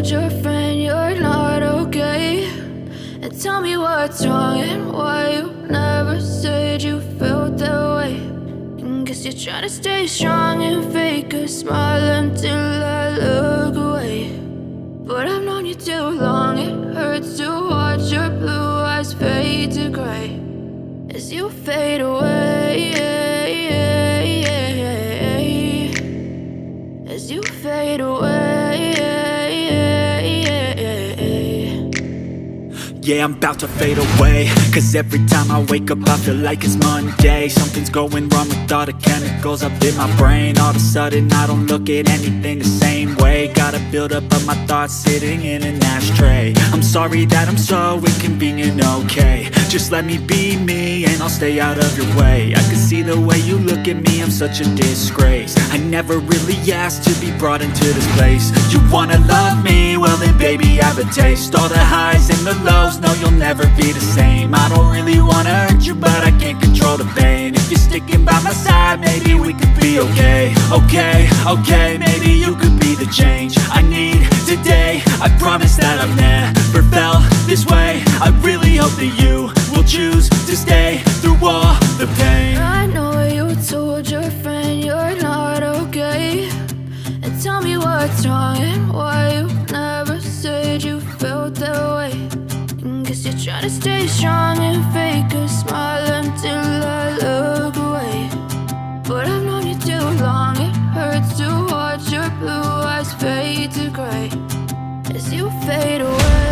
told your friend you're not okay? And tell me what's wrong and why you never said you felt that way. And guess you're trying to stay strong and fake a smile until I look away. But I've known you too long, it hurts to watch your blue eyes fade to gray as you fade away, as you fade away. Yeah, I'm about to fade away, cause every time I wake up I feel like it's Monday. Something's going wrong with all the chemicals up in my brain. All of a sudden I don't look at anything the same way. Got a buildup of my thoughts sitting in an ashtray. I'm sorry that I'm so inconvenient, okay? Just let me be me and I'll stay out of your way. I can see the way you look at me, I'm such a disgrace. I never really asked to be brought into this place. You wanna love me? Well then baby have a taste. All the highs and the lows, no you'll never be the same. I don't really wanna hurt you but I can't control the pain. If you're sticking by my side maybe we could be okay. Okay, maybe you could be the change I need today. I promise that I've never felt this way. I really hope that you will choose to stay through all the pain. I know you told your friend you're not okay. And tell me what's wrong and why you never said you felt that way. And guess you're trying to stay strong and fake a smile until I look away. But I've known you too long, it hurts to watch your blue eyes fade to gray as you fade away.